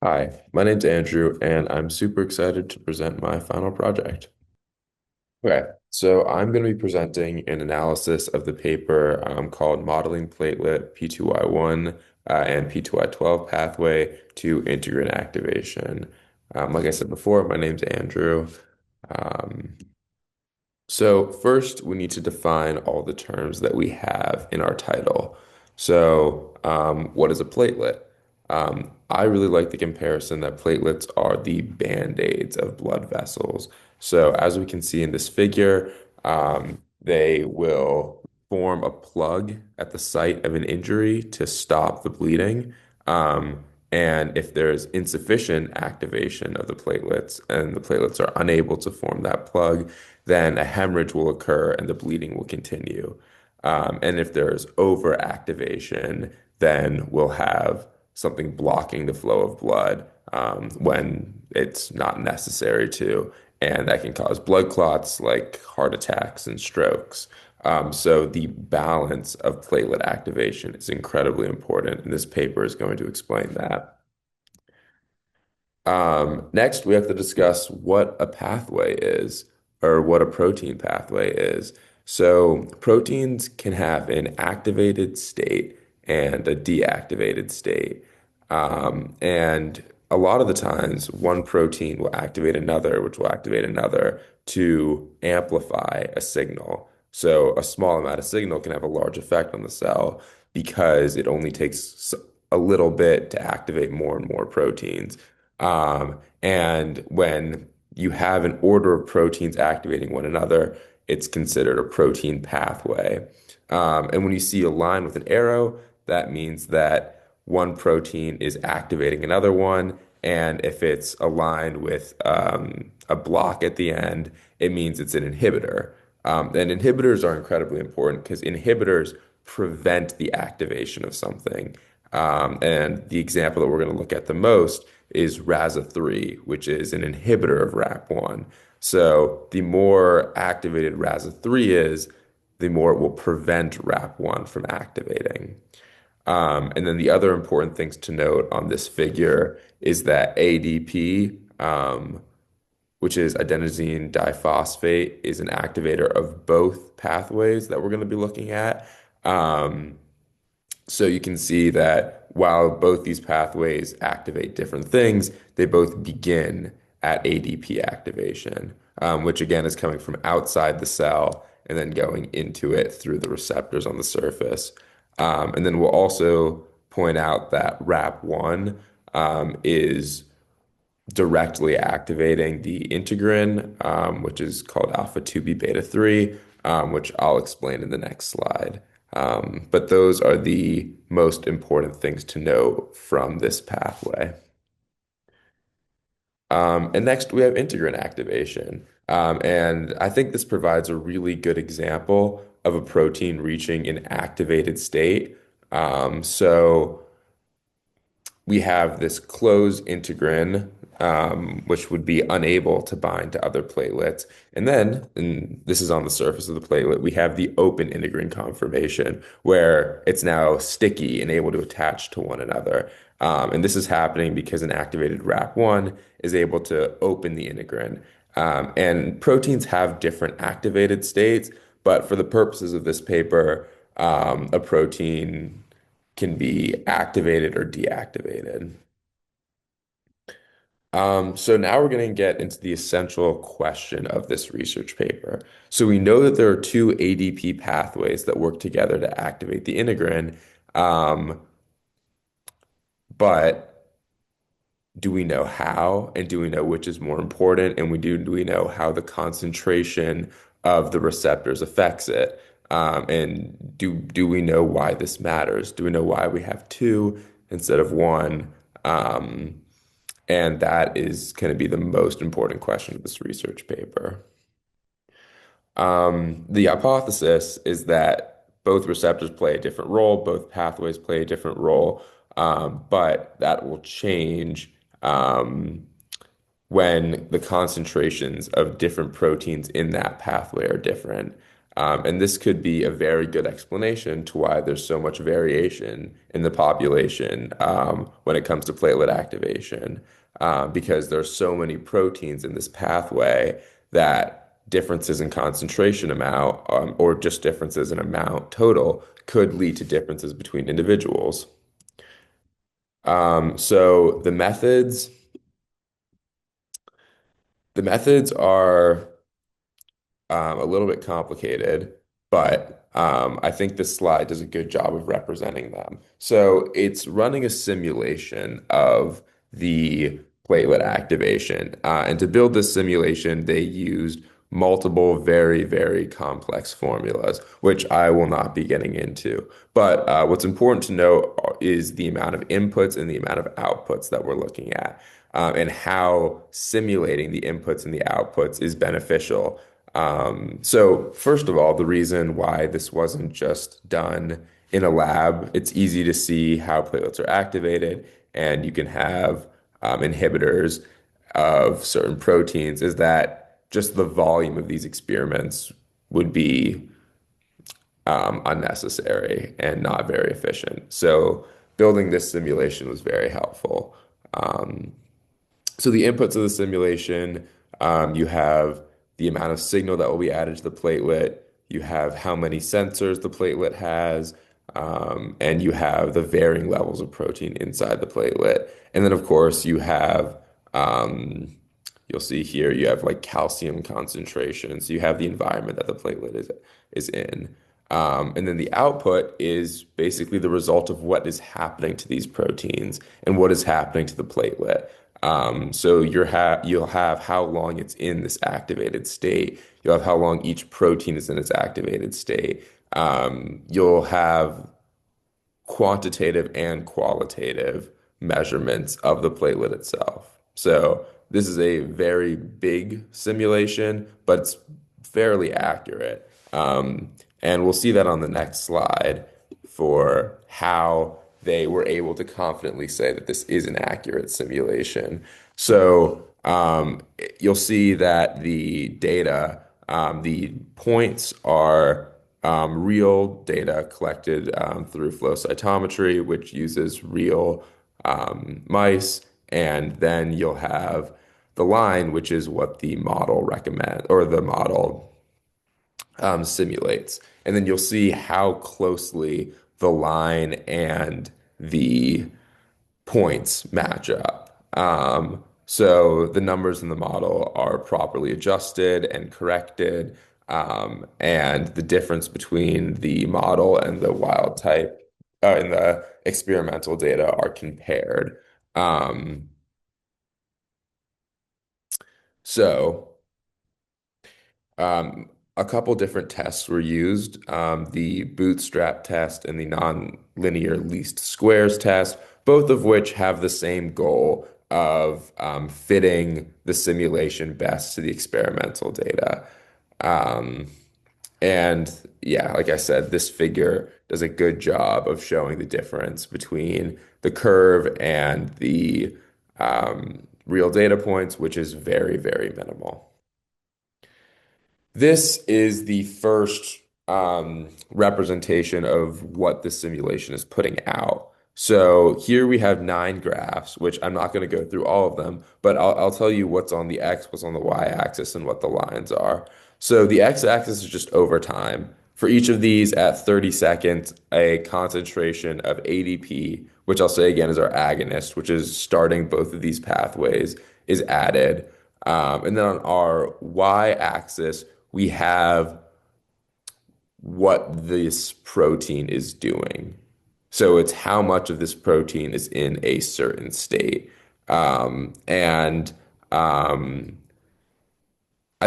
Hi, my name's Andrew, and I'm super excited to present my final project. Okay, so I'm going to be presenting an analysis of the paper called Modeling Platelet P2Y1 and P2Y12 Pathway to Integrin Activation. Like I said before, my name's Andrew. Um, so first, we need to define all the terms that we have in our title. So, what is a platelet? I really like the comparison that platelets are the band-aids of blood vessels. So, as we can see in this figure, they will form a plug at the site of an injury to stop the bleeding. And if there's insufficient activation of the platelets and the platelets are unable to form that plug, then a hemorrhage will occur and the bleeding will continue. And if there's overactivation, then we'll have something blocking the flow of blood when it's not necessary to. And that can cause blood clots like heart attacks and strokes. So the balance of platelet activation is incredibly important, and this paper is going to explain that. Next, we have to discuss what a pathway is or what a protein pathway is. So, proteins can have an activated state and a deactivated state. And a lot of the times, one protein will activate another, which will activate another to amplify a signal. So, a small amount of signal can have a large effect on the cell because it only takes a little bit to activate more and more proteins. And when you have an order of proteins activating one another, it's considered a protein pathway. And when you see a line with an arrow, that means that one protein is activating another one. And if it's aligned with a block at the end, it means it's an inhibitor. And inhibitors are incredibly important because inhibitors prevent the activation of something. And the example that we're going to look at the most is RASA3, which is an inhibitor of RAP1. So the more activated RASA3 is, the more it will prevent RAP1 from activating. And then the other important things to note on this figure is that ADP, which is adenosine diphosphate, is an activator of both pathways that we're going to be looking at. Um, so you can see that while both these pathways activate different things, they both begin at ADP activation, which again is coming from outside the cell and then going into it through the receptors on the surface. And then we'll also point out that RAP1 is directly activating the integrin, which is called alpha 2B beta 3, which I'll explain in the next slide. But those are the most important things to know from this pathway. And next, we have integrin activation. And I think this provides a really good example of a protein reaching an activated state. So we have this closed integrin, which would be unable to bind to other platelets. And then, and this is on the surface of the platelet, we have the open integrin conformation, where it's now sticky and able to attach to one another. And this is happening because an activated RAP1 is able to open the integrin. And proteins have different activated states, but for the purposes of this paper, a protein can be activated or deactivated. So now we're going to get into the essential question of this research paper. So we know that there are two ADP pathways that work together to activate the integrin, um, but do we know how, and do we know which is more important, and do we know how the concentration of the receptors affects it? And do we know why this matters? Do we know why we have two instead of one? And that is going to be the most important question of this research paper. The hypothesis is that both receptors play a different role, both pathways play a different role, but that will change when the concentrations of different proteins in that pathway are different. And this could be a very good explanation to why there's so much variation in the population when it comes to platelet activation, because there's so many proteins in this pathway that differences in concentration amount, or just differences in amount total, could lead to differences between individuals. So the methods are a little bit complicated, but I think this slide does a good job of representing them. So it's running a simulation of the platelet activation. And to build this simulation, they used multiple very, very complex formulas, which I will not be getting into. But what's important to note is the amount of inputs and the amount of outputs that we're looking at, and how simulating the inputs and the outputs is beneficial. So first of all, the reason why this wasn't just done in a lab, it's easy to see how platelets are activated, and you can have inhibitors of certain proteins, is that just the volume of these experiments would be unnecessary and not very efficient. So building this simulation was very helpful. Um, so the inputs of the simulation, you have the amount of signal that will be added to the platelet, you have how many sensors the platelet has, and you have the varying levels of protein inside the platelet. And then, of course, you have, you'll see here, you have like calcium concentration. So you have the environment that the platelet is in. And then the output is basically the result of what is happening to these proteins and what is happening to the platelet. So you'll have how long it's in this activated state. You'll have how long each protein is in its activated state. You'll have quantitative and qualitative measurements of the platelet itself. So this is a very big simulation, but it's fairly accurate. And we'll see that on the next slide for how they were able to confidently say that this is an accurate simulation. So you'll see that the data, the points are real data collected through flow cytometry, which uses real mice. And then you'll have the line, which is what the model recommends, or the model simulates. And then you'll see how closely the line and the points match up. So the numbers in the model are properly adjusted and corrected, and the difference between the model and the wild type and the experimental data are compared. Um, so Um, a couple different tests were used, the bootstrap test and the nonlinear least squares test, both of which have the same goal of fitting the simulation best to the experimental data. Um, and yeah, like I said, this figure does a good job of showing the difference between the curve and the real data points, which is very, very minimal. This is the first representation of what the simulation is putting out. So here we have 9 graphs, which I'm not going to go through all of them, but I'll tell you what's on the X, what's on the Y axis, and what the lines are. So the X axis is just over time. For each of these at 30 seconds, a concentration of ADP, which I'll say again is our agonist, which is starting both of these pathways, is added. And then on our Y-axis, we have what this protein is doing. So it's how much of this protein is in a certain state. And I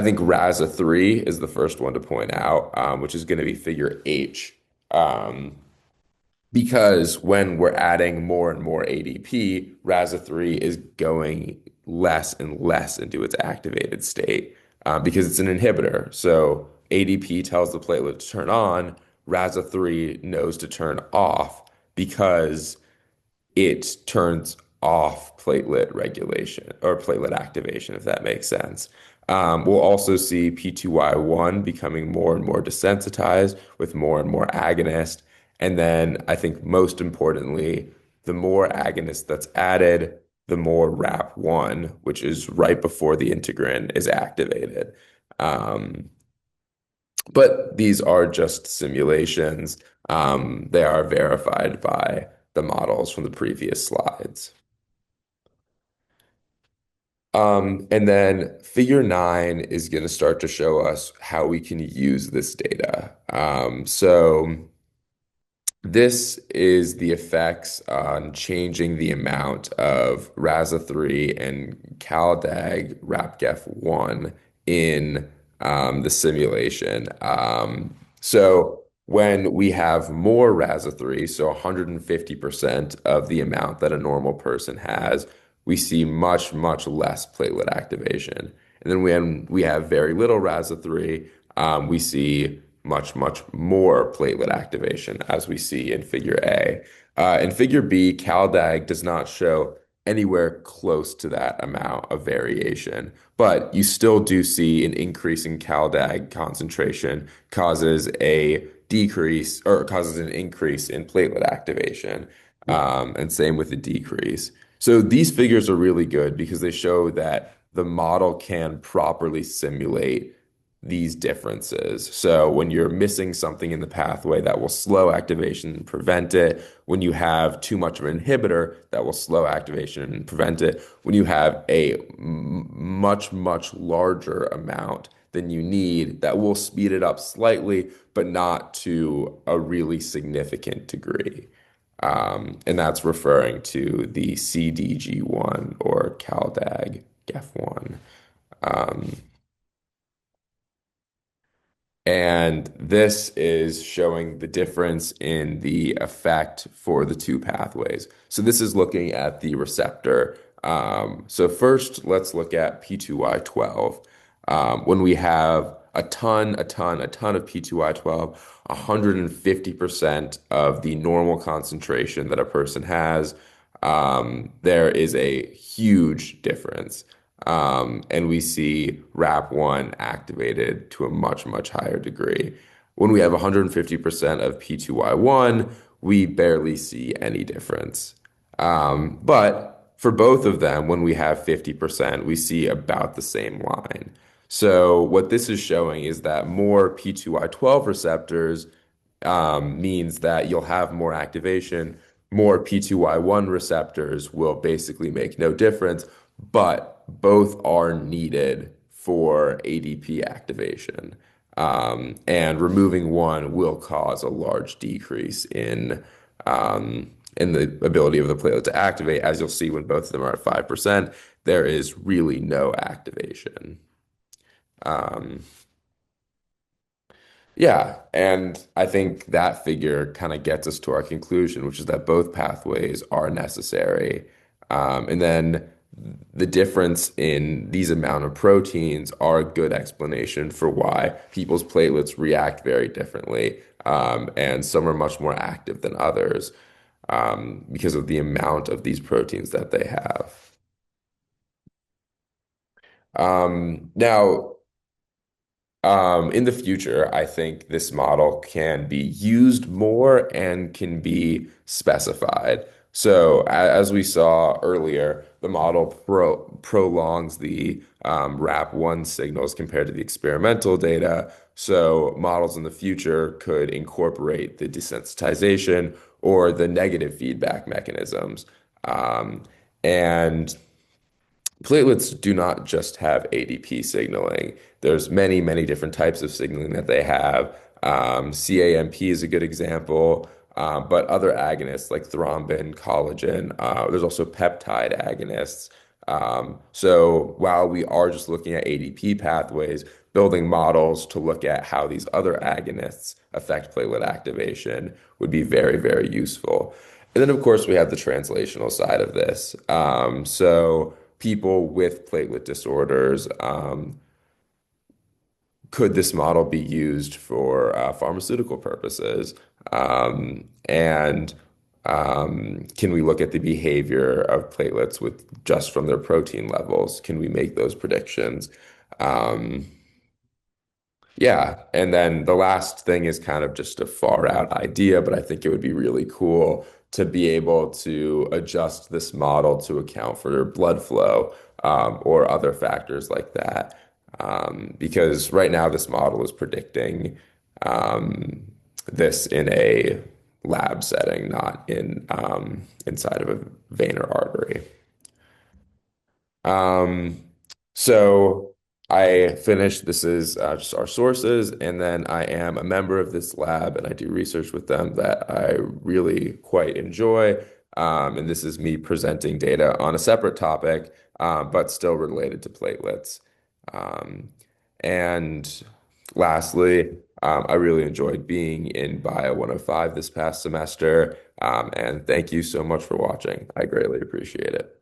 think RASA3 is the first one to point out, which is going to be figure H. Because when we're adding more and more ADP, RASA3 is going less and less into its activated state, because it's an inhibitor. So ADP tells the platelet to turn on, RASA3 knows to turn off because it turns off platelet regulation or platelet activation, if that makes sense. We'll also see P2Y1 becoming more and more desensitized with more and more agonist. And then I think most importantly, the more agonist that's added, the more RAP1, which is right before the integrin, is activated. Um, but these are just simulations. They are verified by the models from the previous slides. And then figure 9 is going to start to show us how we can use this data. So this is the effects on changing the amount of RASA3 and CalDAG RAPGEF1 in the simulation. So when we have more RASA3, so 150% of the amount that a normal person has, we see much, much less platelet activation. And then when we have very little RASA3, we see much, much more platelet activation, as we see in figure A. In figure B, CalDAG does not show anywhere close to that amount of variation, but you still do see an increase in CalDAG concentration causes a decrease or causes an increase in platelet activation, and same with the decrease. So these figures are really good because they show that the model can properly simulate these differences. So when you're missing something in the pathway that will slow activation and prevent it, when you have too much of an inhibitor that will slow activation and prevent it, when you have a much, much larger amount than you need that will speed it up slightly, but not to a really significant degree. And that's referring to the CDG1 or CalDAG GEF1. And this is showing the difference in the effect for the two pathways. So this is looking at the receptor. So first, let's look at P2Y12. When we have a ton of P2Y12, 150% of the normal concentration that a person has, there is a huge difference. And we see RAP1 activated to a much, much higher degree. When we have 150% of P2Y1, we barely see any difference. But for both of them, when we have 50%, we see about the same line. So what this is showing is that more P2Y12 receptors means that you'll have more activation. More P2Y1 receptors will basically make no difference, but both are needed for ADP activation. And removing one will cause a large decrease in the ability of the platelet to activate. As you'll see when both of them are at 5%, there is really no activation. Um, Yeah, and I think that figure kind of gets us to our conclusion, which is that both pathways are necessary. And then the difference in these amount of proteins are a good explanation for why people's platelets react very differently. And some are much more active than others, because of the amount of these proteins that they have. Now, in the future, I think this model can be used more and can be specified. So, as we saw earlier, the model prolongs the RAP1 signals compared to the experimental data. So, models in the future could incorporate the desensitization or the negative feedback mechanisms. And platelets do not just have ADP signaling. There's many, many different types of signaling that they have. CAMP is a good example, but other agonists like thrombin, collagen, there's also peptide agonists. So while we are just looking at ADP pathways, building models to look at how these other agonists affect platelet activation would be very, very useful. And then, of course, we have the translational side of this. So people with platelet disorders, could this model be used for pharmaceutical purposes? And Can we look at the behavior of platelets with just from their protein levels? Can we make those predictions? Um, yeah, and then the last thing is kind of just a far out idea, but I think it would be really cool to be able to adjust this model to account for blood flow or other factors like that. Because right now this model is predicting um, this in a lab setting, not in inside of a vein or artery. Um, so I finished, this is just our sources, and then I am a member of this lab and I do research with them that I really quite enjoy. And this is me presenting data on a separate topic, but still related to platelets. Um, and lastly, I really enjoyed being in Bio 105 this past semester. And thank you so much for watching. I greatly appreciate it.